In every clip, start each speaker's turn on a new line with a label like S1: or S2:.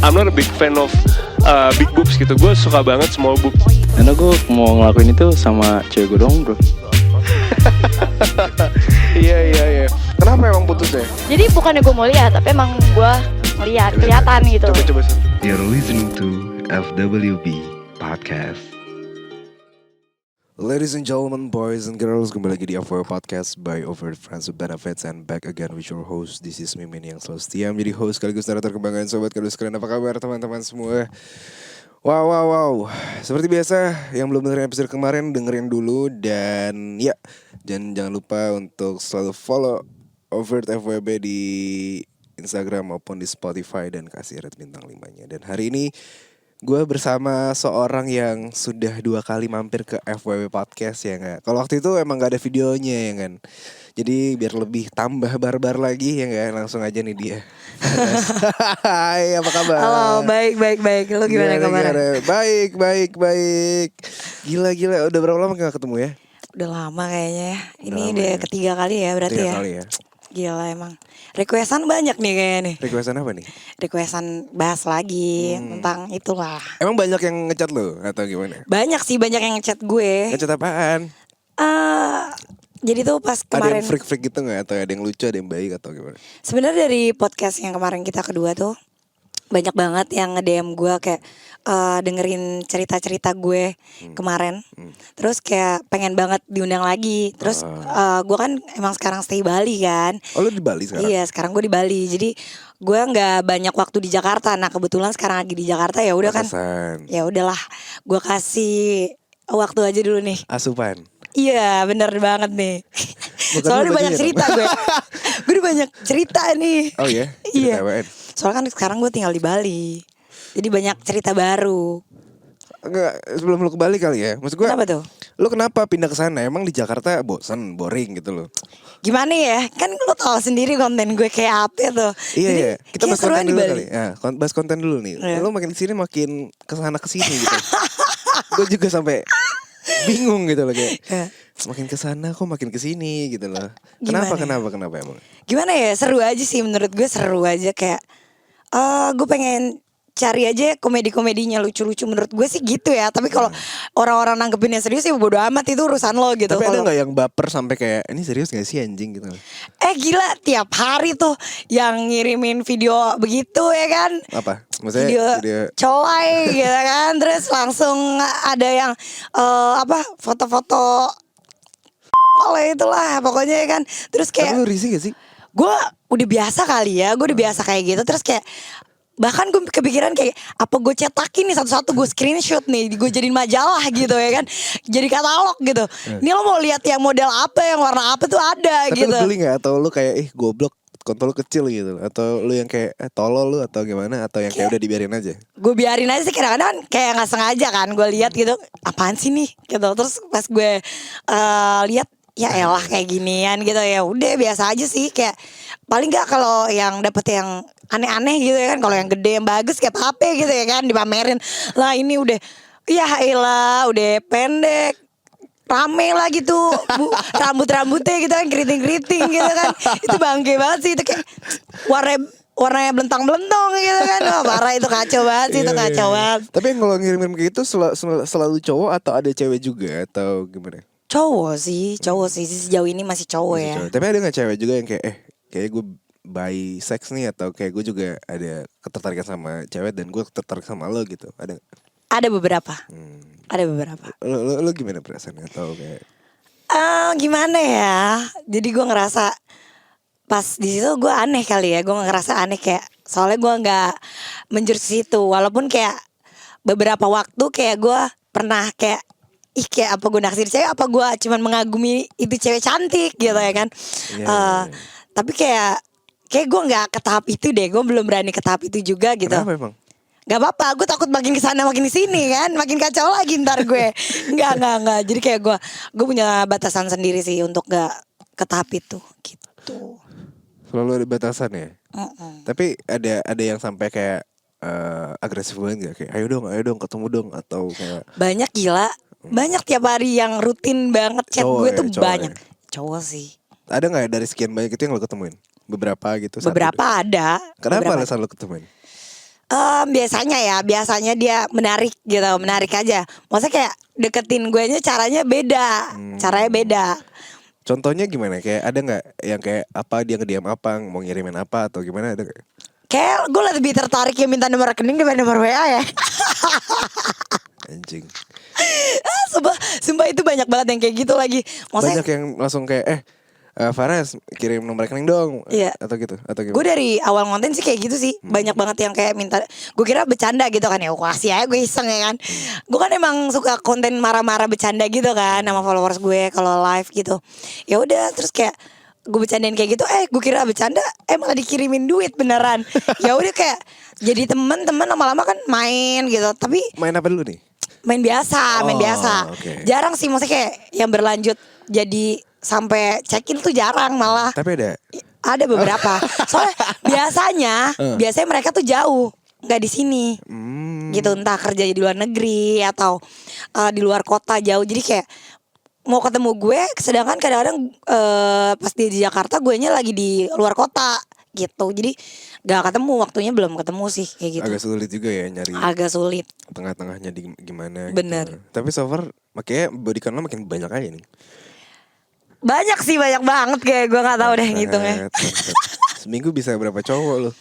S1: I'm not a big fan of big boobs gitu. Gue suka banget small boobs.
S2: Karena gue mau ngelakuin itu sama cewek gue dong bro.
S3: Iya. Kenapa emang putus ya?
S4: Jadi bukannya gue mau lihat, tapi emang gue ngeliat, kelihatan gitu.
S3: Coba.
S5: You're listening to FWB Podcast.
S3: Ladies and gentlemen, boys and girls, kembali lagi di FWB Podcast by Over Friends with Benefits, and back again with your host. This is Mimin yang selalu setia menjadi host sekaligus narator kebanggaan sobat kalian sekalian. Apa kabar teman-teman semua? Wow. Seperti biasa, yang belum dengerin episode kemarin dengerin dulu. Dan ya, jangan lupa untuk selalu follow Overt FWB di Instagram maupun di Spotify dan kasih rate bintang 5-nya. Dan hari ini gue bersama seorang yang sudah 2 kali mampir ke FWB Podcast ya gak? Kalau waktu itu emang gak ada videonya ya kan. Jadi biar lebih tambah barbar lagi ya gak? Langsung aja nih dia. Hai, apa kabar?
S6: Halo, baik. Lu gimana kabarnya?
S3: Baik. Gila, udah berapa lama gak ketemu ya?
S6: Udah lama kayaknya ya. Ini
S3: lama
S6: udah
S3: ya.
S6: ketiga kali ya berarti
S3: 3
S6: ya.
S3: kali ya.
S6: Gila emang. Requestan banyak nih kayaknya nih.
S3: Requestan apa nih?
S6: Requestan bahas lagi tentang itulah.
S3: Emang banyak yang ngechat lo atau gimana?
S6: Banyak yang ngechat gue.
S3: Ngechat apaan?
S6: Jadi tuh pas
S3: Ada
S6: kemarin
S3: yang freak gitu gak? Atau ada yang lucu, ada yang baik atau gimana?
S6: sebenarnya dari podcast yang kemarin kita kedua tuh banyak banget yang nge-DM gue kayak dengerin cerita-cerita gue kemarin. Terus kayak pengen banget diundang lagi. Terus gue kan emang sekarang stay Bali kan.
S3: Oh, lu di Bali sekarang?
S6: Iya, sekarang gue di Bali. Jadi gue nggak banyak waktu di Jakarta. Nah kebetulan sekarang lagi di Jakarta ya udah kan. Ya udahlah, gue kasih waktu aja dulu nih.
S3: Asupan.
S6: Iya, bener banget nih.
S3: Bukan
S6: Soalnya
S3: lu
S6: banyak
S3: bajunya
S6: cerita gue. Gue udah banyak cerita nih.
S3: Oh iya?
S6: Iya.
S3: Cerita apaan?
S6: Soalnya kan sekarang gue tinggal di Bali. Jadi banyak cerita baru.
S3: Enggak, sebelum lu ke Bali kali ya. Maksud gue,
S6: Kenapa tuh?
S3: lu kenapa pindah ke sana? Emang di Jakarta bosan, boring gitu loh.
S6: Gimana ya? Kan lo tau sendiri konten gue kayak apa tuh.
S3: Iya. Kita bahas konten dulu kali.
S6: Ya.
S3: Nah, bahas konten dulu nih.
S6: Iya.
S3: Lu makin kesini makin kesana kesini gitu. Gue juga sampai bingung gitu loh kayak.
S6: Iya.
S3: Makin kesana kok makin kesini gitu loh.
S6: Gimana
S3: Kenapa emang?
S6: Gimana ya, seru aja sih menurut gue, seru aja kayak gue pengen cari aja komedi-komedinya lucu-lucu menurut gue sih gitu ya. Tapi kalau orang-orang nanggepinnya serius ya bodo amat, itu urusan lo gitu.
S3: Tapi ada
S6: Kalo-
S3: gak yang baper sampai kayak ini serius gak sih anjing gitu?
S6: Gila, tiap hari tuh yang ngirimin video begitu ya kan.
S3: Apa? Maksudnya video
S6: colai gitu kan. Terus langsung ada yang foto-foto itulah pokoknya ya kan. Terus
S3: Tapi
S6: kayak
S3: lu risih gak sih?
S6: gue udah biasa kali ya, gue udah biasa kayak gitu. Terus kayak bahkan gue kepikiran kayak apa gue cetakin nih satu-satu, gue screenshot nih, gue jadiin majalah gitu ya kan, jadi katalog gitu. Ini lo mau lihat yang model apa, yang warna apa tuh ada.
S3: Tapi
S6: gitu.
S3: lu geli gak? Atau lu kayak goblok kontol lu kecil gitu? Atau lu yang kayak tolol lu atau gimana? Atau yang kayak udah dibiarin aja?
S6: Gue biarin aja sih, kadang-kadang kayak nggak sengaja kan gue lihat gitu, apaan sih nih gitu. Terus pas gue lihat, ya elah kayak ginian gitu, ya udah biasa aja sih. Kayak paling nggak kalau yang dapet yang aneh-aneh gitu ya kan, kalau yang gede yang bagus kayak apa gitu ya kan, dipamerin lah ini udah, ya elah udah pendek rame lah gitu, rambutnya gitu kan, keriting gitu kan. Itu bangke banget sih, itu kayak warnanya belentang-belentong gitu kan. Wah parah, itu kacau banget sih, itu kacau banget.
S3: Tapi yang kalau ngirim kayak gitu selalu cowok atau ada cewek juga atau gimana?
S6: Cowok sih sejauh ini masih cowok ya.
S3: Cowok. Tapi ada gak cewek juga yang kayak kayak gue biseks nih, atau kayak gue juga ada ketertarikan sama cewek dan gue tertarik sama lo gitu? Ada gak?
S6: Ada beberapa.
S3: Lo gimana perasaannya atau kayak?
S6: Gimana ya? Jadi gue ngerasa pas di situ gue aneh kali ya. Gue ngerasa aneh kayak, soalnya gue nggak menjurus situ. Walaupun kayak beberapa waktu kayak gue pernah kayak, kayak apa gue naksir cewek, apa gue cuman mengagumi itu cewek cantik gitu ya kan. Tapi kayak gue nggak ke tahap itu deh. Gue belum berani ke tahap itu juga gitu.
S3: Kenapa emang?
S6: Gak apa-apa, gue takut makin kesana makin kesini kan, makin kacau lagi ntar gue. Enggak. Jadi kayak gue punya batasan sendiri sih untuk gak ke tahap itu gitu.
S3: Selalu ada batasan ya. Tapi ada yang sampai kayak agresif banget gak? Kayak ayo dong ketemu dong, atau kayak
S6: banyak gila. Banyak tiap hari yang rutin banget chat
S3: cowok
S6: gue tuh
S3: cowok
S6: banyak. Cowok sih.
S3: Ada gak dari sekian banyak itu yang lo ketemuin? Beberapa gitu?
S6: Beberapa
S3: satu,
S6: ada.
S3: Kenapa
S6: beberapa.
S3: alasan lo ketemuin?
S6: Biasanya dia menarik gitu, menarik aja. Maksudnya kayak deketin gue nya caranya beda, caranya beda.
S3: Contohnya gimana? Kayak ada nggak yang kayak apa dia nge-DM apa, mau ngirimin apa atau gimana, ada nggak?
S6: Kayak gue lebih tertarik yang minta nomor rekening daripada nomor WA ya.
S3: Anjing.
S6: Sumpah itu banyak banget yang kayak gitu lagi. Maksudnya
S3: Banyak yang langsung kayak Faras kirim nomor rekening dong.
S6: Iya.
S3: Atau gitu atau gimana?
S6: gue dari awal konten sih kayak gitu sih. Banyak banget yang kayak minta. Gue kira bercanda gitu kan. Ya kasih aja, gue iseng ya kan. Gue kan emang suka konten marah-marah bercanda gitu kan sama followers gue kalau live gitu. Ya udah terus kayak gue bercandain kayak gitu, gue kira bercanda, malah dikirimin duit beneran. Ya udah kayak jadi teman-teman lama-lama kan main gitu. Tapi
S3: Main apa dulu nih?
S6: main biasa, main
S3: Oh,
S6: biasa.
S3: oke.
S6: Jarang sih maksudnya kayak yang berlanjut jadi sampai check-in tuh jarang malah.
S3: Tapi
S6: Ada beberapa. Soalnya biasanya mereka tuh jauh, nggak di sini. Gitu, entah kerja di luar negeri atau di luar kota jauh. Jadi kayak mau ketemu gue, sedangkan kadang-kadang pas di Jakarta gue nya lagi di luar kota gitu. Jadi gak ketemu, waktunya belum ketemu sih kayak gitu.
S3: agak sulit juga ya nyari
S6: Agak sulit.
S3: tengah-tengahnya di gimana.
S6: Bener.
S3: Gitu. Tapi so far makanya bodycon lo makin banyak aja nih.
S6: Banyak sih, banyak banget kayak gue nggak tahu deh ngitungnya.
S3: Bangsat. Seminggu bisa berapa cowok lo?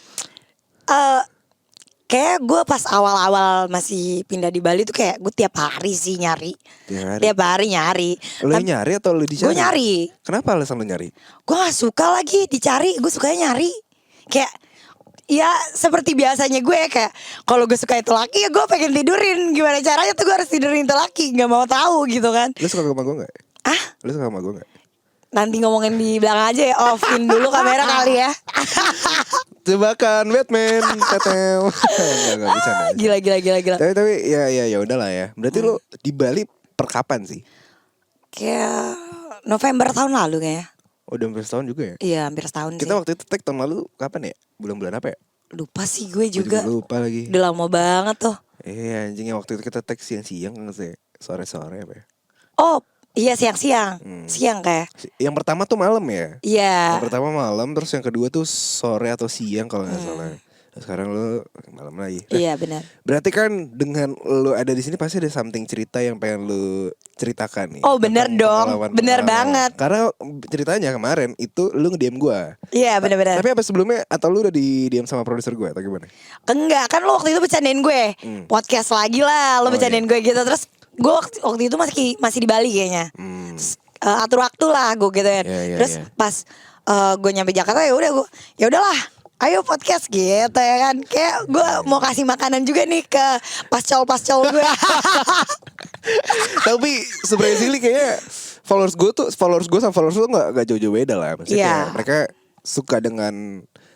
S6: Kayak gue pas awal-awal masih pindah di Bali tuh kayak gue tiap hari sih nyari.
S3: Tiap hari?
S6: nyari.
S3: Lo yang nyari atau lo dicari?
S6: Gue nyari.
S3: Kenapa alasan lo nyari?
S6: Gue gak suka lagi dicari, gue sukanya nyari. Kayak ya seperti biasanya gue kayak kalau gue suka itu laki ya gue pengen tidurin. Gimana caranya tuh gue harus tidurin itu laki, gak mau tahu gitu kan.
S3: Lo suka sama gue gak? Lo suka sama gue gak?
S6: Nanti ngomongin di belakang aja ya, offin dulu kamera kali ya.
S3: Jebakan Batman, tetel. Enggak bercanda.
S6: Gila.
S3: Tapi ya udahlah ya. Berarti lo di Bali per kapan sih?
S6: Kayak November tahun lalu kayaknya.
S3: Oh, udah hampir setahun juga ya?
S6: Iya hampir setahun
S3: Kita
S6: sih.
S3: waktu itu tag tahun lalu kapan ya? Bulan-bulan apa ya?
S6: Lupa sih gue
S3: Gue
S6: juga.
S3: lupa lagi.
S6: Udah lama banget tuh.
S3: Anjingnya waktu itu kita tag siang-siang kan sih. Sore-sore apa ya?
S6: Oh iya siang-siang. Siang kayak.
S3: Yang pertama tuh malam ya?
S6: Iya.
S3: Yang pertama malam, terus yang kedua tuh sore atau siang kalau nggak salah. Nah, sekarang lo malam lagi. Nah,
S6: Iya benar.
S3: berarti kan dengan lo ada di sini pasti ada something cerita yang pengen lo ceritakan nih.
S6: Oh, bener
S3: tentang
S6: dong.
S3: pengalaman-
S6: Bener
S3: pengalaman.
S6: banget.
S3: Karena ceritanya kemarin itu lo nge-DM gue.
S6: Iya benar-benar.
S3: Tapi apa sebelumnya atau lo udah di DM sama produser gue atau gimana?
S6: Enggak, kan lo waktu itu bercandain gue. Podcast lagi lah, lo
S3: Oh,
S6: bercandain gue gitu. Terus gue waktu itu masih di Bali kayaknya. Terus, atur waktu lah gue gitu kan.
S3: Iya,
S6: Terus
S3: iya.
S6: pas gue nyampe Jakarta ya udahlah. Ayo podcast gitu ya kan. Kayak gue mau kasih makanan juga nih ke pascol gue.
S3: Tapi sebenarnya sih kayaknya followers gue sama followers lo nggak jauh-jauh beda lah. Maksudnya
S6: Iya.
S3: kayak mereka suka dengan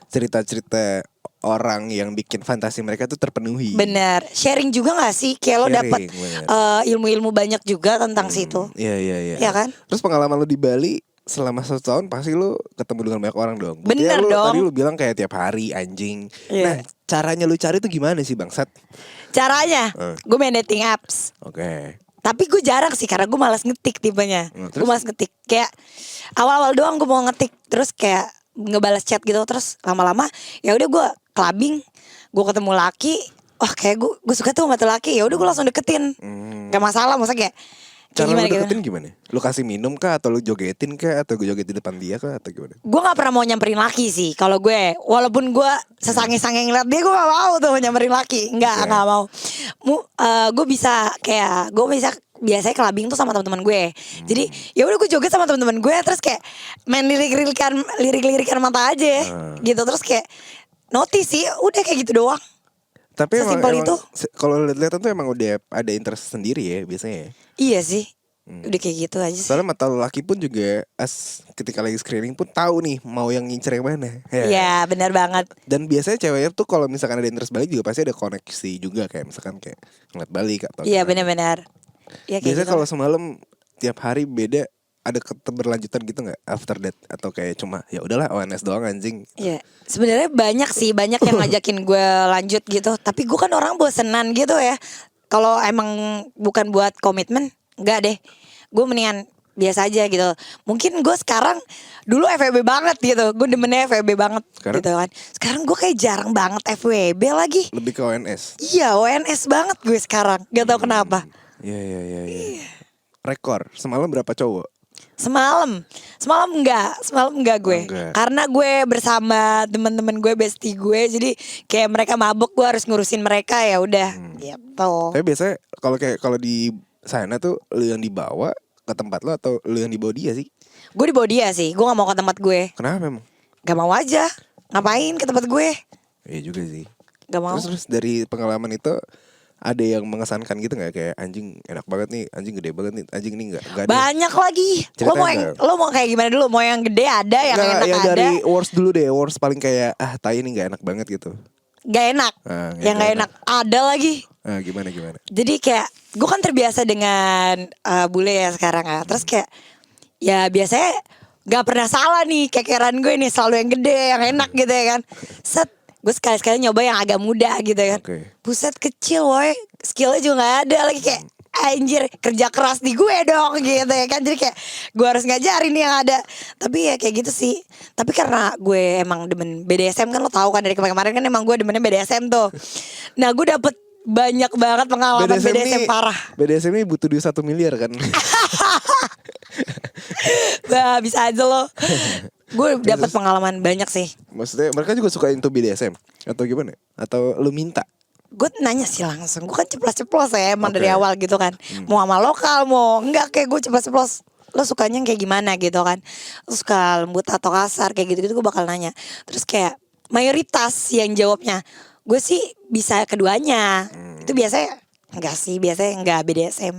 S3: cerita-cerita orang yang bikin fantasi mereka tuh terpenuhi.
S6: Bener. Sharing juga gak sih? Kayak lo
S3: Sharing,
S6: dapet
S3: bener.
S6: ilmu-ilmu banyak juga tentang situ.
S3: Iya.
S6: Iya kan?
S3: Terus pengalaman lo di Bali selama 1 tahun pasti lo ketemu dengan banyak orang dong. Buktinya
S6: Bener
S3: lo,
S6: dong.
S3: Tadi lo bilang kayak tiap hari anjing.
S6: Iya.
S3: Nah caranya lo cari tuh gimana sih bangsat?
S6: Caranya, gue main dating apps.
S3: Oke.
S6: Tapi gue jarang sih karena gue malas ngetik tipenya.
S3: Terus?
S6: Gue malas ngetik. Kayak awal-awal doang gue mau ngetik, terus kayak ngebalas chat gitu, terus lama-lama ya udah gue clubbing, gue ketemu laki, wah kayak gue suka tuh sama tuh laki, ya udah gue langsung deketin. Gak masalah, maksudnya kayak
S3: Cara
S6: gimana
S3: lu
S6: gitu.
S3: deketin gimana? Lu kasih minum kah atau lu jogetin kah atau gue joget di depan dia kah atau gimana?
S6: Gue gak pernah mau nyamperin laki sih kalau gue. Walaupun gue sesange-sange ngeliat dia, gue gak mau tuh nyamperin laki. Gak mau. Gue bisa biasanya clubbing tuh sama teman-teman gue. Jadi ya udah gue joget sama teman-teman gue, terus kayak main lirik-lirikan mata aja gitu. Terus kayak notice sih, udah kayak gitu doang.
S3: Tapi
S6: Sesimpel itu.
S3: Kalau lihat-lihat tuh emang udah ada interest sendiri ya biasanya ya.
S6: Iya sih. Udah kayak gitu aja sih.
S3: Soalnya mata laki pun juga ketika lagi screening pun tahu nih mau yang ngincer yang mana.
S6: Iya benar banget.
S3: Dan biasanya ceweknya tuh kalau misalkan ada interest balik juga pasti ada koneksi juga kayak misalkan kayak ngeliat balik atau
S6: Iya
S3: gimana.
S6: benar-benar. Ya, kayak
S3: Biasanya
S6: gitu.
S3: kalau semalam tiap hari beda, ada keberlanjutan gitu nggak after that atau kayak cuma ya udahlah ONS doang anjing.
S6: Iya, sebenarnya banyak yang ngajakin gue lanjut gitu. Tapi gue kan orang bosenan gitu ya. Kalau emang bukan buat komitmen, enggak deh. Gue mendingan biasa aja gitu. Mungkin gue sekarang dulu FWB banget gitu. Gue demennya FWB banget
S3: Sekarang?
S6: gitu kan. Sekarang gue kayak jarang banget FWB lagi.
S3: Lebih ke ONS.
S6: Iya ONS banget gue sekarang. Gak tau kenapa.
S3: Iya. Rekor semalam berapa cowok?
S6: Semalam enggak gue.
S3: Enggak.
S6: Karena gue bersama teman-teman gue, bestie gue, jadi kayak mereka mabuk, gue harus ngurusin mereka, ya udah gitu.
S3: Tapi biasanya kalau di sana tuh lu yang dibawa ke tempat lo atau lu yang dibawa dia sih?
S6: Gue dibawa dia sih, gue gak mau ke tempat gue.
S3: Kenapa memang?
S6: Gak mau aja. Ngapain ke tempat gue?
S3: Iya juga sih.
S6: Gak mau.
S3: Terus dari pengalaman itu ada yang mengesankan gitu nggak, kayak anjing enak banget nih, anjing gede banget nih, anjing ini nggak ada.
S6: Banyak lagi.
S3: Ceritain
S6: Lo mau kayak gimana dulu? Mau yang gede ada, yang
S3: Nggak,
S6: enak
S3: yang
S6: ada.
S3: dari worst dulu deh, worst paling kayak tai ini nggak enak banget gitu.
S6: Gak enak. Yang gak enak ada lagi.
S3: Gimana?
S6: Jadi kayak gue kan terbiasa dengan bule ya sekarang ya. Terus kayak ya biasanya gak pernah salah nih kekeran gue nih, selalu yang gede, yang enak gitu ya kan. Set, gue sekali-sekali nyoba yang agak muda gitu kan. Buset kecil woy, skillnya juga gak ada lagi, kayak anjir kerja keras di gue dong gitu ya kan. Jadi kayak gue harus ngajarin yang ada. Tapi ya kayak gitu sih. Tapi karena gue emang demen BDSM kan, lo tahu kan dari kemarin kan emang gue demennya BDSM tuh. Nah gue dapet banyak banget pengalaman BDSM parah.
S3: BDSM ini butuh duit 1 miliar kan.
S6: Bah, bisa aja lo. Gue dapet pengalaman banyak sih.
S3: Maksudnya mereka juga suka into BDSM atau gimana? Atau lu minta?
S6: Gue nanya sih langsung. Gue kan ceplos-ceplos ya emang dari awal gitu kan. Mau sama lokal, mau enggak, kayak gue ceplos-ceplos. Lo sukanya yang kayak gimana gitu kan. Lo suka lembut atau kasar kayak gitu-gitu, gue bakal nanya. Terus kayak mayoritas yang jawabnya, gue sih bisa keduanya. Itu biasanya enggak sih, biasanya enggak BDSM.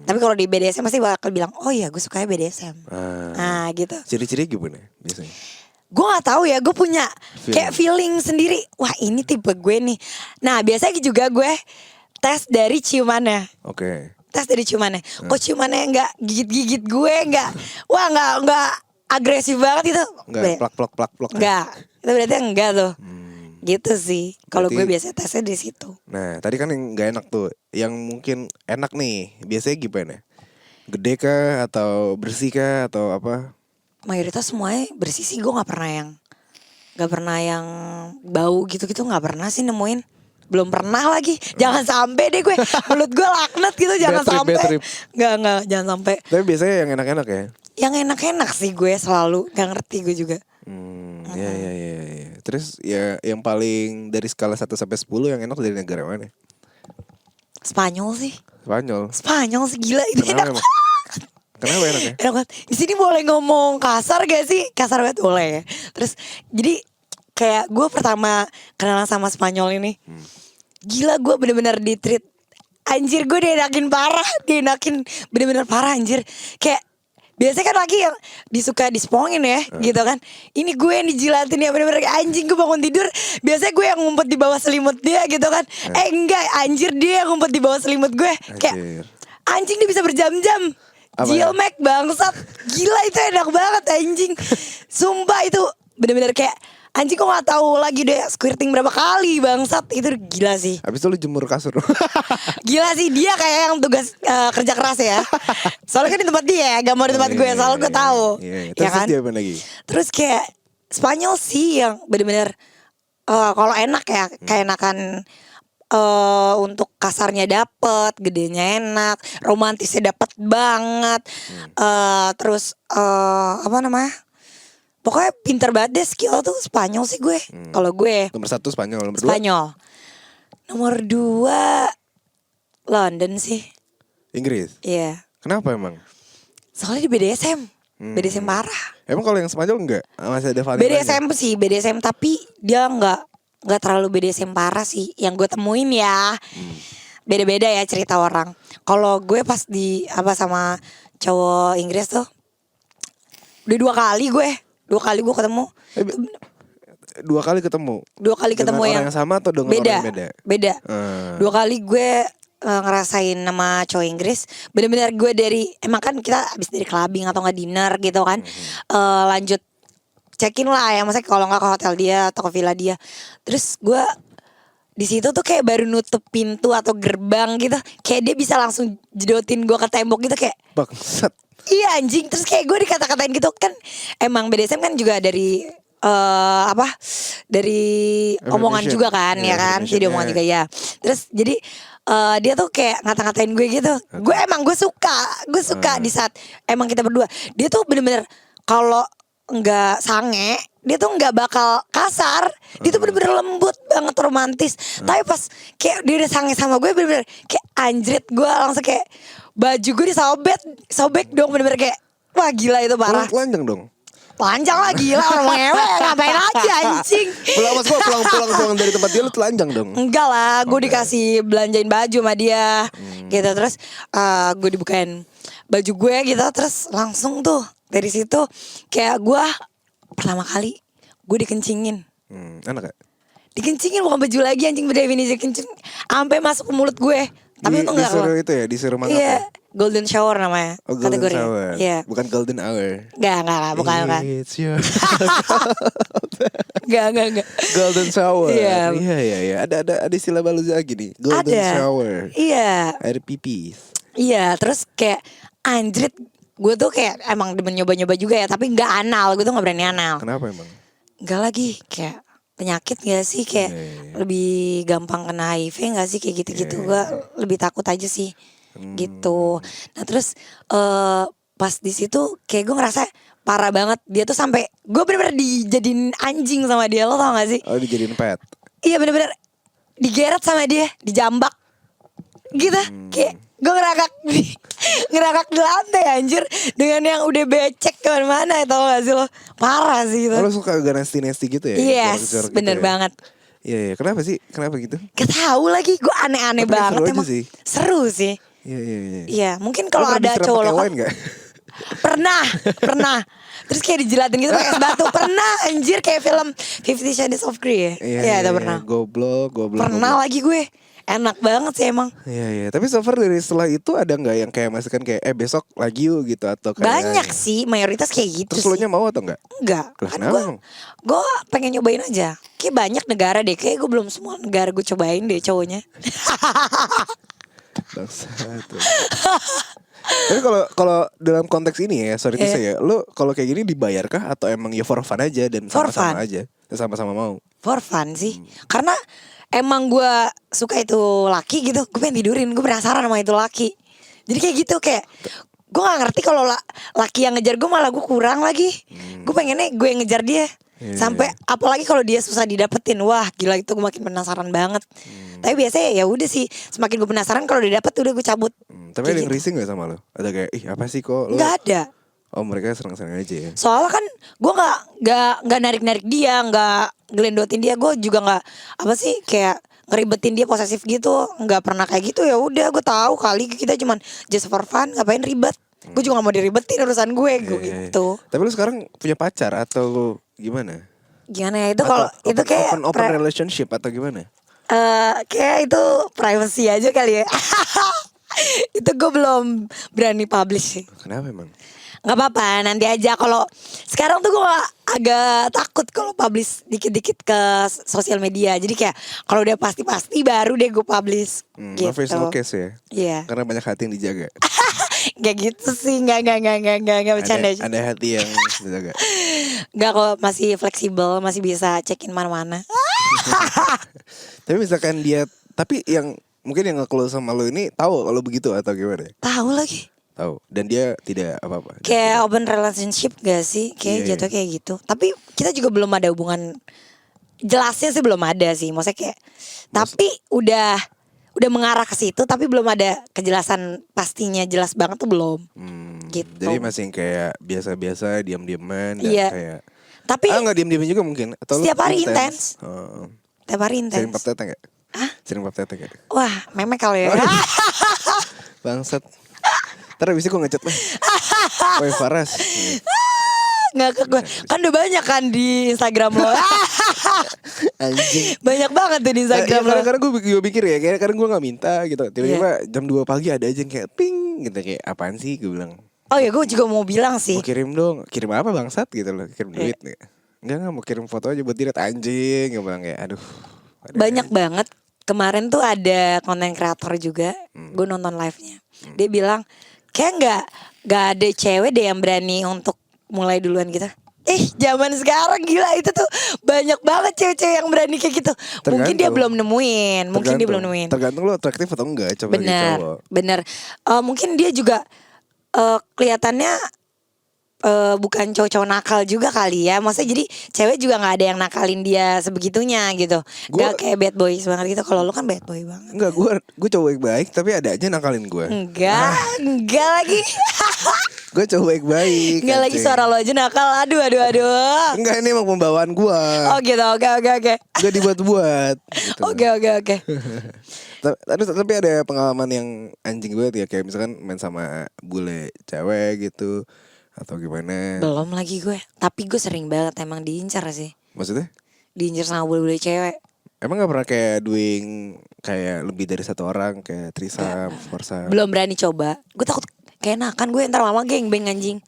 S6: Tapi kalau di BDSM pasti bakal bilang, oh iya gue sukanya BDSM. Nah gitu.
S3: Ciri-ciri gimana biasanya?
S6: Gue gak tahu ya, gue punya kayak feeling sendiri. Wah ini tipe gue nih. Nah biasanya juga gue tes dari ciumannya.
S3: Oke.
S6: Tes dari ciumannya. Kok ciumannya gak gigit-gigit gue, gak, wah gak agresif banget itu.
S3: Enggak plak.
S6: Enggak, itu berarti enggak tuh. Gitu sih. Kalau gue
S3: Berarti-
S6: biasanya tesnya di situ.
S3: Nah tadi kan yang nggak enak tuh, yang mungkin enak nih biasanya gimana? Gede kah atau bersih kah atau apa?
S6: Mayoritas semuanya bersih sih. Gue gak pernah yang bau gitu-gitu, gak pernah sih nemuin. Belum pernah lagi. Jangan sampai deh gue. Mulut gue laknat gitu, jangan
S3: Bad
S6: sampai.
S3: trip.
S6: Enggak, jangan sampai.
S3: Tapi biasanya yang enak-enak ya.
S6: Yang enak-enak sih gue selalu. Gak ngerti gue juga.
S3: Iya. Terus ya yang paling dari skala 1 sampai 10 yang enak dari negara mana?
S6: Spanyol sih.
S3: Spanyol
S6: sih, gila itu
S3: Kenapa
S6: enak
S3: emang?
S6: banget.
S3: Kenapa enak ya?
S6: Enak banget. Di sini boleh ngomong kasar gak sih? Kasar banget boleh ya. Terus jadi kayak gue pertama kenalan sama Spanyol ini, gila gue bener-bener di-treat. Anjir gue dienakin parah. Dienakin bener-bener parah anjir. Kayak biasanya kan laki yang disuka dispongin ya gitu kan. Ini gue yang dijilatin ya, bener-bener kayak anjing. Gue bangun tidur biasanya gue yang ngumpet di bawah selimut dia gitu kan. Enggak, anjir dia yang ngumpet di bawah selimut gue. Kayak anjing dia bisa berjam-jam.
S3: Apa
S6: Jilmek bangsat. Gila itu enak banget anjing. Sumpah itu bener-bener kayak anjing, kok gak tahu lagi deh squirting berapa kali bangsat. Itu gila sih.
S3: Habis itu lu jemur kasur.
S6: Gila sih, dia kayak yang tugas kerja keras ya. Soalnya kan di tempat dia, gak mau di tempat gue. Soalnya gue tahu.
S3: Terus
S6: Ya kan?
S3: dia apa lagi?
S6: Terus kayak Spanyol sih yang bener-bener kalau enak ya, kayak enakan untuk kasarnya dapet, gedenya enak, romantisnya dapet banget. Terus apa namanya? Pokoknya pinter banget deh, skill tuh Spanyol sih gue. Kalau gue
S3: Nomor 1 Spanyol, nomor 2
S6: Spanyol. Nomor 2 London sih.
S3: Inggris.
S6: Iya.
S3: Kenapa emang?
S6: Soalnya di BDSM. BDSM parah.
S3: Emang kalau yang Spanyol enggak? Masih ada validasi?
S6: BDSM sih, BDSM tapi dia nggak terlalu BDSM parah sih yang gue temuin ya. Beda-beda ya cerita orang. Kalau gue pas di sama cowok Inggris tuh udah 2 kali gue ketemu.
S3: 2 kali ketemu.
S6: 2 kali ketemu
S3: Dengan orang yang sama atau dengan orang yang beda?
S6: Beda. 2 kali gue ngerasain nama cowok Inggris. Bener-bener gue dari, emang kan kita abis dari clubbing atau nggak dinner gitu kan, lanjut check-in lah ya, maksudnya kalau nggak ke hotel dia atau ke villa dia. Terus gue di situ tuh kayak baru nutup pintu atau gerbang gitu, kayak dia bisa langsung jedotin gue ke tembok gitu kayak
S3: Bangsat.
S6: iya anjing. Terus kayak gue dikata-katain gitu kan, emang BDSM kan juga dari dari omongan juga kan, ya kan, jadi omongan juga ya. Terus jadi dia tuh kayak ngata-ngatain gue gitu. Gue suka di saat emang kita berdua. Dia tuh bener-bener kalau nggak sange, dia tuh nggak bakal kasar. Dia tuh bener-bener lembut banget, romantis. Tapi pas kayak dia udah sange sama gue, bener-bener kayak anjrit, gue langsung kayak baju gue sobek dong, bener-bener kayak wah gila itu parah.
S3: Telanjang dong.
S6: Panjang lah gila, orang ngewe ngapain aja anjing.
S3: Pulang dari tempat dia lu telanjang dong.
S6: Enggak lah, gue dikasih belanjain baju sama dia gitu. Terus gue dibukain baju gue gitu. Terus langsung tuh dari situ kayak gue pertama kali gue dikencingin.
S3: Enak gak?
S6: Dikencingin bukan baju lagi anjing, berdefinisi kencing sampai masuk ke mulut gue. Tapi itu enggak
S3: disuruh
S6: loh.
S3: itu ya, disuruh makan.
S6: Iya, golden shower namanya.
S3: Oh, golden
S6: kategori.
S3: shower.
S6: Iya.
S3: Bukan golden hour.
S6: Enggak, bukan.
S3: It's your
S6: Enggak.
S3: golden shower.
S6: Iya.
S3: Iya. Ada istilah baru lagi nih. Golden
S6: Ada.
S3: shower.
S6: Iya.
S3: Air pipis.
S6: Iya, terus kayak anjrit, gue tuh kayak emang demen nyoba-nyoba juga ya, tapi nggak anal, gue tuh nggak berani anal.
S3: Kenapa emang?
S6: Nggak lagi, kayak penyakit gak sih, kayak lebih gampang kena HIV gak sih, kayak gitu-gitu. Gue lebih takut aja sih, gitu. Nah terus pas di situ kayak gue ngerasa parah banget. Dia tuh sampai gue bener-bener dijadiin anjing sama dia, lo tau gak sih?
S3: Oh, dijadiin pet.
S6: Iya bener-bener digeret sama dia, dijambak gitu. Kayak gue ngeragak di lantai anjir, dengan yang udah becek kemana-mana, tau gak sih lo? Parah sih gitu.
S3: Oh, lo suka agak nasty gitu ya?
S6: Yes,
S3: Jorok-jorok
S6: bener
S3: gitu ya?
S6: banget.
S3: Iya. Kenapa sih? Kenapa gitu?
S6: Gak tahu lagi, gue aneh-aneh
S3: Tapi
S6: banget
S3: seru aja
S6: emang.
S3: sih.
S6: Seru sih.
S3: Iya.
S6: Iya, mungkin kalau
S3: Lo pernah
S6: ada
S3: disiram
S6: cowok
S3: pakai
S6: lokal.
S3: wine gak?
S6: Pernah. Terus kayak dijilatin gitu pakai es batu. Pernah anjir, kayak film 50 Shades of Grey ya. Iya, itu pernah.
S3: Goblok.
S6: Pernah lagi gue. Enak banget sih emang.
S3: Iya. Tapi so far dari setelah itu ada nggak yang kayak masukan kayak besok lagi yuk gitu atau kayak
S6: Banyak sih, mayoritas kayak gitu
S3: Terus
S6: sih.
S3: lo nya mau atau enggak?
S6: Enggak,
S3: Lah,
S6: kan
S3: kenapa emang?
S6: gue pengen nyobain aja. Kayak banyak negara deh, kayak gue belum semua negara gue cobain deh cowoknya.
S3: Bangsat. Tapi kalau dalam konteks ini ya, sorry to say ya, lo kalau kayak gini dibayarkah atau emang ya for fun aja dan
S6: For
S3: sama-sama
S6: fun.
S3: aja, sama-sama mau?
S6: For fun sih, karena emang gue suka itu laki gitu, gue pengen tidurin, gue penasaran sama itu laki. Jadi kayak gitu, kayak gue nggak ngerti kalau laki yang ngejar gue malah gue kurang lagi. Gue pengennya gue yang ngejar dia. Sampai apalagi kalau dia susah didapetin, wah gila itu gue makin penasaran banget. Tapi biasanya ya udah sih, semakin gue penasaran kalau dia dapet udah gue cabut.
S3: Tapi ada yang risih gak sama lo? Ada kayak ih apa sih kok lo?
S6: Nggak ada.
S3: Oh mereka senang-senang aja ya.
S6: Soalnya kan gue nggak narik dia, nggak gelendotin dia, gue juga nggak apa sih kayak ngeribetin dia posesif gitu, nggak pernah kayak gitu. Ya udah gue tahu kali kita cuman just for fun, ngapain ribet. Gue juga nggak mau diribetin urusan gue gitu.
S3: Tapi lu sekarang punya pacar atau gimana?
S6: Gimana ya itu kalau itu kayak
S3: open relationship atau gimana?
S6: kayak itu privacy aja kali ya. Itu gue belum berani publish sih.
S3: Kenapa emang?
S6: Nggak apa-apa, nanti aja. Kalau sekarang tuh gue agak takut kalau publish dikit-dikit ke sosial media. Jadi kayak kalau udah pasti baru deh gue publish gitu.
S3: No face no case ya?
S6: Iya.
S3: Karena banyak hati yang dijaga.
S6: Gak gitu sih, nggak bercanda.
S3: Ada hati yang dijaga.
S6: Nggak, kok masih fleksibel, masih bisa check in mana-mana.
S3: Tapi misalkan dia, tapi yang mungkin yang nge-close sama lo ini tahu kalau begitu atau gimana?
S6: Tahu lagi.
S3: Tahu. Dan dia tidak apa-apa.
S6: Kayak open relationship gak sih? Kayak
S3: Iya,
S6: jatuh kayak gitu. Tapi kita juga belum ada hubungan, jelasnya sih belum ada sih. Maksudnya kayak tapi udah mengarah ke situ, tapi belum ada kejelasan pastinya jelas banget tuh belum. Gitu.
S3: Jadi masih kayak biasa-biasa, diam-diaman dan
S6: Iya.
S3: kayak
S6: Tapi
S3: nggak diam-diaman juga mungkin. Atau
S6: setiap
S3: lu
S6: hari intens.
S3: Oh.
S6: Tiap hari
S3: Sering
S6: intens.
S3: pap tete gak? Sering pap tete gak?
S6: Wah, memek kali ya.
S3: Bangsat. Ntar abis itu gue ngechat lah. Woi Faras.
S6: Nggak ke gue. Kan udah banyak kan di Instagram lo.
S3: Anjing.
S6: Banyak banget tuh di Instagram lo.
S3: Kadang-kadang gue pikir ya, kayak kadang gue gak minta gitu. Tiba-tiba jam 2 pagi ada aja yang kayak ping gitu. Kayak apaan sih gue bilang.
S6: Oh ya, gue juga mau bilang sih.
S3: Mau kirim dong. Kirim apa bangsat gitu loh. Kirim duit nih. Enggak mau kirim foto aja buat dilihat anjing. Gue bilang kayak aduh.
S6: Banyak banget kemarin tuh ada konten kreator juga, gue nonton live-nya. Dia bilang kayak nggak ada cewek deh yang berani untuk mulai duluan gitu. Zaman sekarang gila itu tuh banyak banget cewek-cewek yang berani kayak gitu. Mungkin dia belum nemuin,
S3: Tergantung lo atraktif atau enggak, coba jadi cowok.
S6: Bener. Mungkin dia juga kelihatannya bukan cowok-cowok nakal juga kali ya. Maksudnya jadi cewek juga nggak ada yang nakalin dia sebegitunya gitu. Gak kayak bad boy banget gitu. Kalau lu kan bad boy banget.
S3: Enggak, gue cowok baik tapi ada aja nakalin gue.
S6: Enggak lagi.
S3: Gue cowok baik.
S6: Enggak lagi, suara lo aja nakal. Aduh.
S3: Enggak, ini emang pembawaan gue.
S6: Oh gitu, oke.
S3: Gak dibuat-buat gitu.
S6: Oke.
S3: Tapi ada pengalaman yang anjing banget ya. Kayak misalkan main sama bule cewek gitu atau gimana?
S6: Belum lagi gue. Tapi gue sering banget emang diincar sih.
S3: Maksudnya?
S6: Diincar sama bule-bule cewek.
S3: Emang gak pernah kayak doing kayak lebih dari satu orang, kayak threesome, foursome?
S6: Belum berani coba. Gue takut keenakan gue ntar mama gengbeng anjing.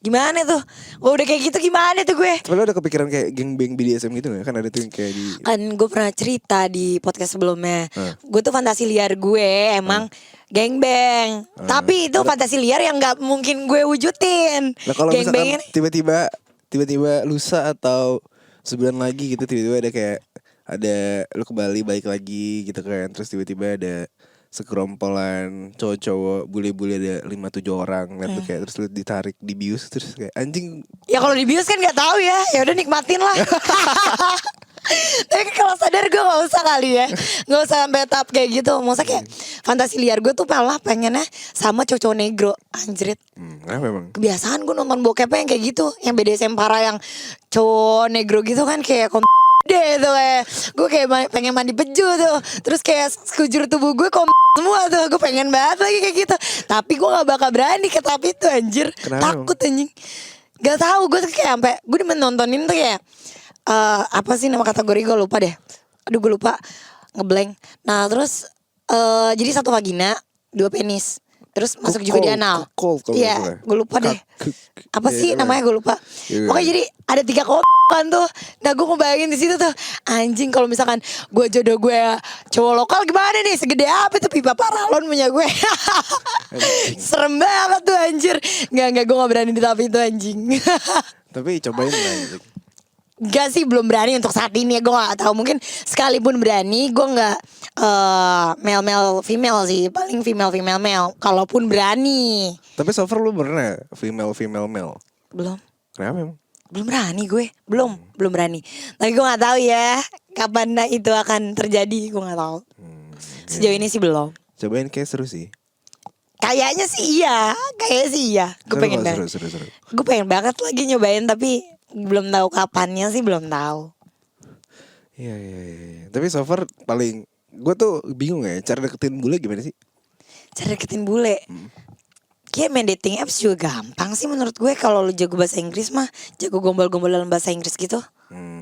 S6: Gimana tuh? Oh, udah kayak gitu gimana tuh gue?
S3: Tapi lo ada kepikiran kayak gengbeng BDSM gitu gak? Kan ada tuh yang kayak di...
S6: Kan gue pernah cerita di podcast sebelumnya. Gue tuh fantasi liar gue emang gengbeng. Tapi itu fantasi liar yang gak mungkin gue wujudin.
S3: Nah kalau misalkan
S6: Gengbengnya
S3: tiba-tiba lusa atau sebulan lagi gitu, tiba-tiba ada kayak ada lu ke Bali balik lagi gitu kan, terus tiba-tiba ada sekerompolan cowok-cowok bule-bule ada 5-7 orang liat lu kayak, terus lu ditarik dibius terus kayak anjing.
S6: ya kalau dibius kan gak tahu ya. Ya udah nikmatin lah. Tapi kalau sadar gue gak usah kali ya. Gak usah sampai tahap kayak gitu. Maksudnya kayak fantasi liar gue tuh malah pengennya sama cowok negro. Anjrit.
S3: Kenapa emang?
S6: Kebiasaan gue nonton bokep yang kayak gitu. Yang BDSM parah yang cowok negro gitu kan kayak deh tuh kayak gue kayak pengen mandi peju tuh, terus kayak sekujur tubuh gue semua tuh, gue pengen banget lagi kayak gitu, tapi gue nggak bakal berani ke tahap itu anjir.
S3: Kenapa
S6: Takut anjing, gak tahu gue tuh kayak sampai gue menontonin tuh kayak apa sih nama kategori gue lupa deh, aduh gue lupa ngeblank. Nah terus jadi satu vagina 2 penis. Terus masuk juga di anal. Iya, gue lupa deh. Apa sih namanya gue lupa. Pokoknya jadi ada 3 kan tuh. Nah gue ngebayangin di situ tuh, anjing kalau misalkan gue jodoh gue cowok lokal gimana nih? Segede apa tuh pipa paralon punya gue. Serem banget tuh anjir. Enggak gue gak berani di tahap itu anjing.
S3: Tapi cobain lah anjing.
S6: Gak sih, belum berani untuk saat ini ya. Gue gak tahu, mungkin sekalipun berani gue gak male female sih. Paling female male. Kalaupun berani.
S3: Tapi so far lu pernah female male?
S6: Belum.
S3: Kenapa emang?
S6: Belum berani gue. Belum berani. Tapi gue gak tahu ya kapan itu akan terjadi. Gue gak tahu. Sejauh ini sih belum.
S3: Cobain kayak seru sih.
S6: Kayaknya sih iya. Gue pengen banget.
S3: Seru.
S6: Gue pengen banget lagi nyobain, tapi belum tahu kapannya sih, belum tahu.
S3: Iya. Tapi so far paling gue tuh bingung ya, cara deketin bule gimana sih?
S6: Cara deketin bule. Kayak main dating apps juga gampang sih menurut gue. Kalau lu jago bahasa Inggris mah, jago gombal-gombal dalam bahasa Inggris gitu,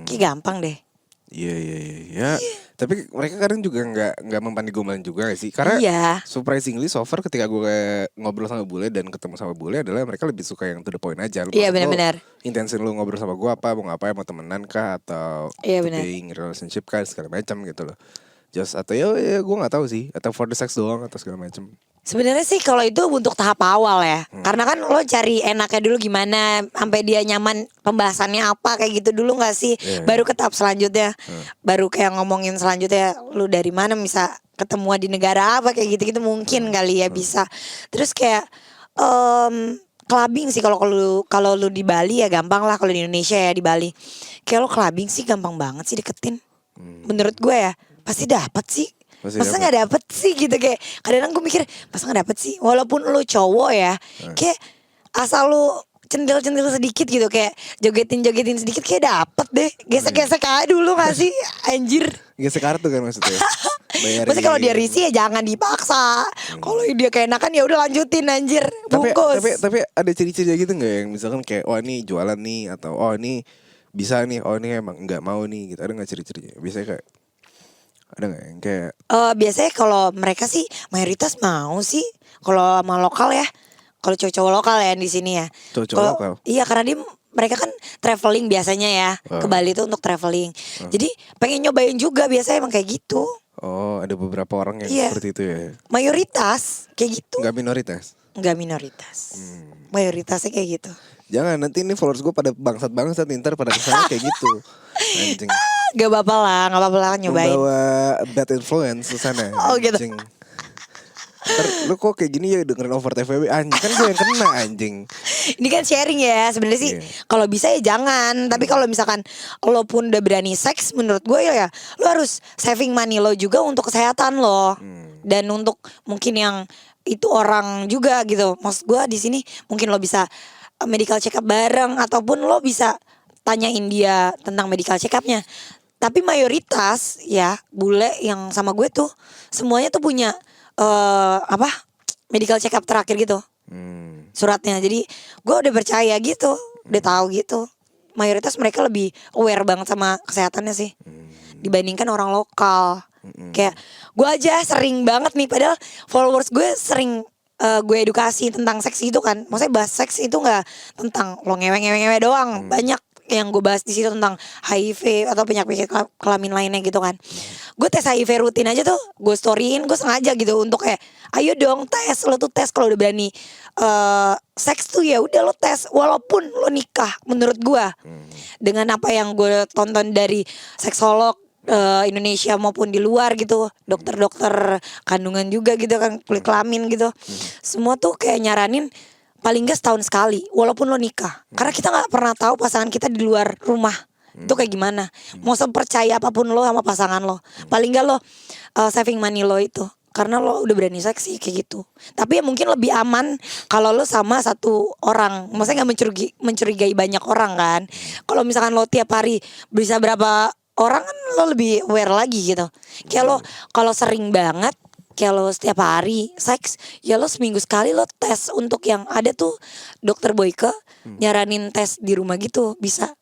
S6: kayak gampang deh.
S3: Iya. Tapi mereka kadang juga nggak mempan digombalin juga gak sih? Karena surprisingly so far ketika gue ngobrol sama bule dan ketemu sama bule adalah mereka lebih suka yang to the point aja.
S6: Iya benar-benar.
S3: Intensi lu ngobrol sama gue apa? Mau ngapain? Mau temenan kah? Atau being relationship kah? Segala macam gitu loh. Just atau ya gue nggak tahu sih. Atau for the sex doang atau segala macam.
S6: Sebenarnya sih kalau itu untuk tahap awal ya. Karena kan lo cari enaknya dulu gimana, sampai dia nyaman, pembahasannya apa kayak gitu dulu gak sih? Baru ke tahap selanjutnya. Baru kayak ngomongin selanjutnya, lu dari mana, bisa ketemuan di negara apa kayak gitu-gitu mungkin kali ya bisa. Terus kayak clubbing sih kalau lu di Bali ya gampang lah. Kalau di Indonesia ya di Bali. Kayak lo clubbing sih gampang banget sih deketin. Menurut gue ya, pasti dapat sih. Masa gak dapet sih gitu, kayak kadang gue mikir masa gak dapet sih, walaupun lu cowok ya, kayak asal lu centil-centil sedikit gitu, kayak jogetin sedikit kayak dapet deh. Gesek-gesek aja dulu gak sih anjir.
S3: Gesek kartu kan maksudnya.
S6: Maksudnya kalau dia risih ya jangan dipaksa. Kalau dia keenakan ya udah lanjutin anjir, bungkus.
S3: Tapi ada ciri-ciri gitu gak yang misalkan kayak oh ini jualan nih, atau oh ini bisa nih, oh ini emang gak mau nih gitu. Ada gak ciri-cirinya? Biasanya kayak ada gak yang kayak
S6: biasanya kalau mereka sih mayoritas mau sih. Kalau sama lokal ya, kalau cowok-cowok lokal ya di sini ya.
S3: Cowok-cowok lokal?
S6: Iya, karena mereka kan traveling biasanya ya. Ke Bali tuh untuk traveling. Jadi pengen nyobain juga biasanya emang kayak gitu.
S3: Oh, ada beberapa orang yang
S6: Iya.
S3: seperti itu ya.
S6: Mayoritas kayak gitu.
S3: Nggak minoritas.
S6: Enggak minoritas. Mayoritasnya kayak gitu.
S3: Jangan nanti ini followers gue pada bangsat ntar pada kesana kayak gitu. Anjing.
S6: Gak apa-apa lah nyobain.
S3: Membawa bad influence ke sana.
S6: Oh, gitu.
S3: Anjing. Ntar lu kok kayak gini ya dengerin over TVB anjing kan gue yang kena anjing.
S6: Ini kan sharing ya sebenarnya sih.
S3: Iya.
S6: Kalau bisa ya jangan. Tapi kalau misalkan lo pun udah berani seks, menurut gue ya lo harus saving money lo juga untuk kesehatan lo. Dan untuk mungkin yang itu orang juga gitu. Maksud gue di sini mungkin lo bisa medical check up bareng ataupun lo bisa tanyain dia tentang medical check upnya. Tapi mayoritas ya bule yang sama gue tuh semuanya tuh punya medical check up terakhir gitu suratnya. Jadi gue udah percaya gitu, udah tahu gitu. Mayoritas mereka lebih aware banget sama kesehatannya sih dibandingkan orang lokal. Kayak gue aja sering banget nih, padahal followers gue sering gue edukasi tentang seks itu kan. Maksudnya bahas seks itu nggak tentang lo ngewe doang. Banyak yang gue bahas di situ tentang HIV atau penyakit kelamin lainnya gitu kan. Gue tes HIV rutin aja tuh, gue storyin, gue sengaja gitu untuk kayak, ayo dong tes, lo tuh tes kalau udah berani seks tuh ya udah lo tes, walaupun lo nikah. Menurut gue dengan apa yang gue tonton dari seksolog Indonesia maupun di luar gitu, dokter-dokter kandungan juga gitu kan, kulit kelamin gitu, semua tuh kayak nyaranin paling gak setahun sekali walaupun lo nikah. Karena kita gak pernah tahu pasangan kita di luar rumah itu kayak gimana. Mau sepercaya apapun lo sama pasangan lo, paling gak lo saving money lo itu, karena lo udah berani seksi kayak gitu. Tapi ya mungkin lebih aman kalau lo sama satu orang. Maksudnya gak mencurigai banyak orang kan. Kalau misalkan lo tiap hari bisa berapa orang kan lo lebih aware lagi gitu. Kayak lo kalau sering banget, kayak lo setiap hari seks, ya lo seminggu sekali lo tes. Untuk yang ada tuh dokter Boyke nyaranin tes di rumah gitu, bisa.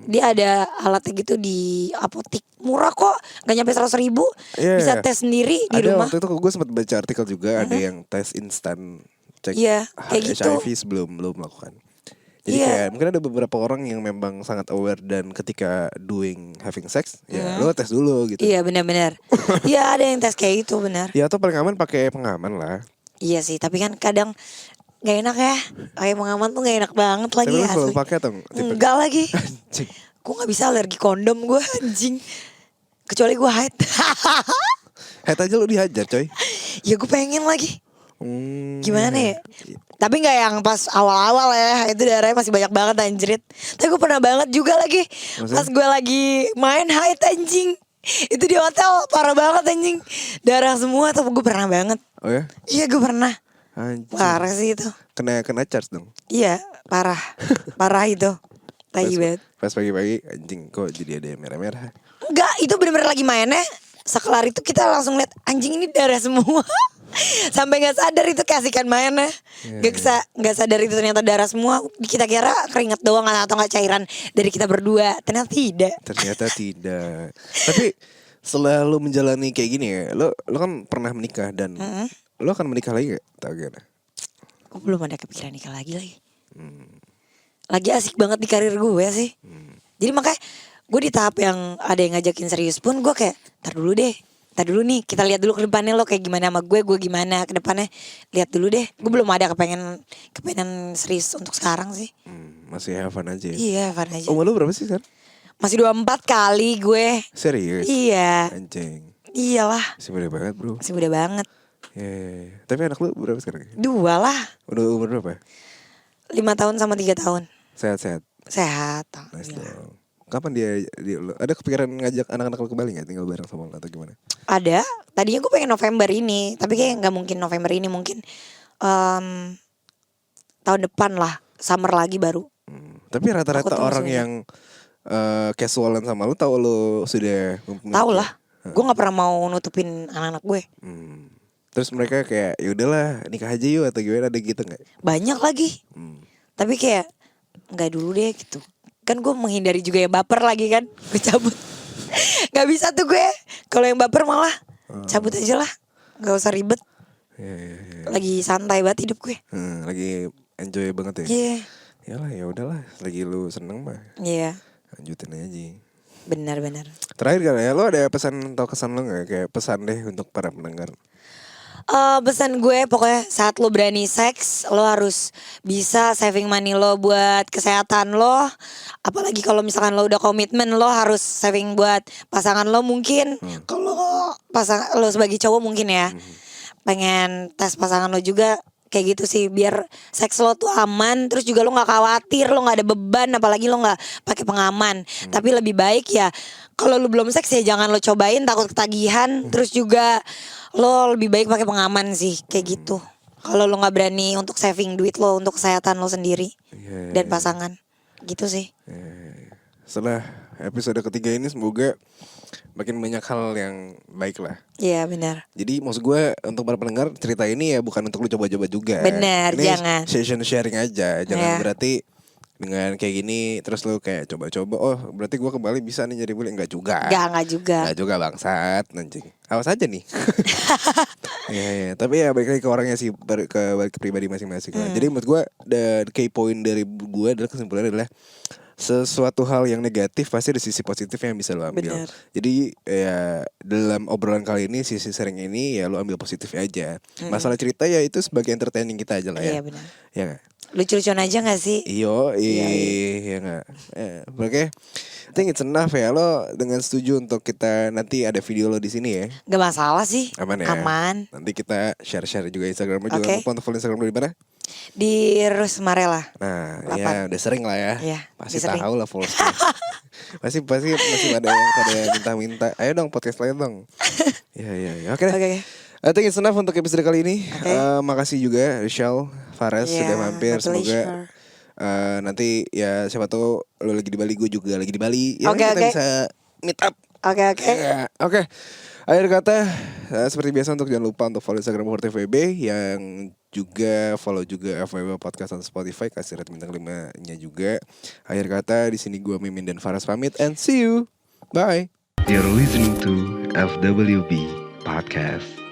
S6: Dia ada alatnya gitu di apotik, murah kok, gak nyampe 100.000.
S3: Iya,
S6: Bisa
S3: iya.
S6: tes sendiri di
S3: Ada
S6: rumah.
S3: waktu itu gue sempat baca artikel juga, ada yang tes instan cek
S6: Iya, kayak gitu.
S3: HIV sebelum lo melakukan. Jadi
S6: Iya.
S3: kayak mungkin ada beberapa orang yang memang sangat aware dan ketika having sex ya lo tes dulu gitu.
S6: Iya benar-benar. Iya ada yang tes kayak itu benar.
S3: Ya atau paling aman pakai pengaman lah.
S6: Iya sih, tapi kan kadang gak enak ya. Kayak pengaman tuh gak enak banget lagi
S3: Tapi lo
S6: asli.
S3: selalu pakai atau tipe?
S6: Enggak lagi.
S3: Anjing.
S6: Gue gak bisa alergi kondom gue anjing. Kecuali gue haid.
S3: Head aja lo dihajar coy.
S6: Ya gue pengen lagi. Gimana ya?
S3: Iya.
S6: Tapi gak yang pas awal-awal ya. Itu darahnya masih banyak banget anjrit. Tapi gue pernah banget juga lagi.
S3: Maksudnya?
S6: Pas gue lagi main haid anjing. Itu di hotel parah banget anjing. Darah semua tuh gue pernah banget.
S3: Oh ya?
S6: Iya gue pernah.
S3: Anjing.
S6: Parah sih itu.
S3: Kena charge dong.
S6: Iya parah. Parah itu. Tai banget.
S3: Pas pagi-pagi anjing kok jadi ada yang merah-merah.
S6: Enggak, itu bener-bener lagi mainnya. Sekelar itu kita langsung lihat anjing ini darah semua. Sampai nggak sadar itu kasihkan mainnya. Nggak sadar itu ternyata darah semua. Kita kira keringat doang atau nggak cairan dari kita berdua. Ternyata tidak.
S3: Ternyata tidak. Tapi setelah lo menjalani kayak gini ya, lo kan pernah menikah dan lo akan menikah lagi gak? Tahu gimana?
S6: Gue belum ada kepikiran nikah lagi. Lagi asik banget di karir gue sih. Jadi makanya gue di tahap yang ada yang ngajakin serius pun gue kayak tar dulu nih, kita lihat dulu ke depannya lo kayak gimana sama gue gimana ke depannya, lihat dulu deh. Gue belum ada kepengen serius untuk sekarang sih.
S3: Masih have fun aja ya?
S6: Iya, fun aja.
S3: Umur lo berapa sih sekarang?
S6: Masih 24 kali gue.
S3: Serius?
S6: Iya.
S3: Anjing.
S6: Iyalah,
S3: Masih muda banget bro.
S6: masih muda banget.
S3: Ya. Tapi anak lo berapa sekarang?
S6: 2 lah.
S3: Udah umur berapa?
S6: 5 tahun sama 3 tahun.
S3: Sehat-sehat?
S6: Sehat.
S3: Nice
S6: alhamdulillah.
S3: dong. Kapan dia lo, ada kepikiran ngajak anak-anak lo ke Bali gak? Tinggal bareng sama lo atau gimana?
S6: Ada. Tadinya gue pengen November ini, tapi kayak nggak mungkin November ini, mungkin tahun depan lah, summer lagi baru.
S3: Tapi rata-rata
S6: Aku tuh
S3: orang
S6: masih
S3: yang casualan sama lo tahu lo sudah mempunyai.
S6: Tahu lah. Gue nggak pernah mau nutupin anak-anak gue.
S3: Terus mereka kayak ya udahlah nikah aja yuk atau gimana, ada gitu nggak?
S6: Banyak lagi. Tapi kayak nggak dulu deh gitu. Kan gue menghindari juga yang baper lagi kan. Gue cabut. Gak bisa tuh gue. Kalau yang baper malah cabut aja lah. Gak usah ribet.
S3: Ya.
S6: Lagi santai banget hidup gue.
S3: Lagi enjoy banget ya.
S6: Iya.
S3: Yalah ya udahlah, lagi lu seneng mah
S6: Iya.
S3: lanjutin aja.
S6: Benar-benar.
S3: Terakhir kan ya, lo ada pesan atau kesan lo gak? Kayak pesan deh untuk para pendengar.
S6: Pesan gue pokoknya saat lo berani seks, lo harus bisa saving money lo buat kesehatan lo. Apalagi kalau misalkan lo udah komitmen, lo harus saving buat pasangan lo mungkin. Kalau pasangan lo sebagai cowok mungkin ya, pengen tes pasangan lo juga. Kayak gitu sih, biar seks lo tuh aman. Terus juga lo gak khawatir, lo gak ada beban. Apalagi lo gak pakai pengaman. Tapi lebih baik ya, kalau lo belum seks ya jangan lo cobain, takut ketagihan. Terus juga lo lebih baik pakai pengaman sih, kayak gitu. Kalau lo gak berani untuk saving duit lo untuk kesehatan lo sendiri dan pasangan, gitu sih.
S3: Setelah episode ketiga ini semoga makin banyak hal yang baik lah.
S6: Iya benar.
S3: Jadi maksud gue untuk para pendengar, cerita ini ya bukan untuk lu coba-coba juga.
S6: Benar,
S3: ini
S6: jangan.
S3: session sharing aja. Jangan
S6: Iya.
S3: berarti dengan kayak gini terus lu kayak coba-coba, oh berarti gue kembali bisa nih jadi bule. Enggak juga.
S6: Enggak juga.
S3: Enggak juga bangsat anjing. Awas aja nih. Iya, tapi ya balik lagi ke orangnya sih, balik ke pribadi masing-masing lah. Jadi menurut gue the key point dari gue adalah kesimpulannya adalah sesuatu hal yang negatif pasti ada sisi positif yang bisa lo ambil.
S6: Benar.
S3: Jadi ya dalam obrolan kali ini, sisi sharing ini ya lo ambil positif aja. Masalah cerita ya itu sebagai entertaining kita aja lah ya.
S6: Iya benar.
S3: Ya gak?
S6: Lucu-lucuan aja gak sih?
S3: Iya gak? Oke, I think it's enough ya. Lo dengan setuju untuk kita nanti ada video lo di sini ya?
S6: Gak masalah sih.
S3: Aman ya?
S6: Aman.
S3: Nanti kita share-share juga Instagramnya.
S6: Oke.
S3: Jangan lupa untuk follow Instagram lo di mana?
S6: Di Rusmarela.
S3: Nah,
S6: 8.
S3: ya udah sering lah ya.
S6: Iya,
S3: Pasti
S6: udah sering.
S3: tahu lah followers. Pasti masih ada yang pada minta-minta. Ayo dong podcast lain dong. Iya. Oke deh.
S6: Oke.
S3: I think it's enough untuk episode kali ini.
S6: Oke.
S3: Makasih juga Rachel, Fares
S6: Iya,
S3: sudah mampir.
S6: my
S3: Semoga
S6: pleasure.
S3: nanti ya siapa tahu lo lagi di Bali, gue juga lagi di Bali. Ya
S6: Oke,
S3: kita
S6: oke.
S3: bisa meet up.
S6: Oke.
S3: Ya, Oke. Akhir kata seperti biasa untuk jangan lupa untuk follow Instagram FVB, yang juga follow juga FVB Podcast on Spotify, kasih rate bintang 5-nya juga. Akhir kata di sini gue Mimin dan Faras pamit and see you. Bye.
S5: You're listening to FWB Podcast.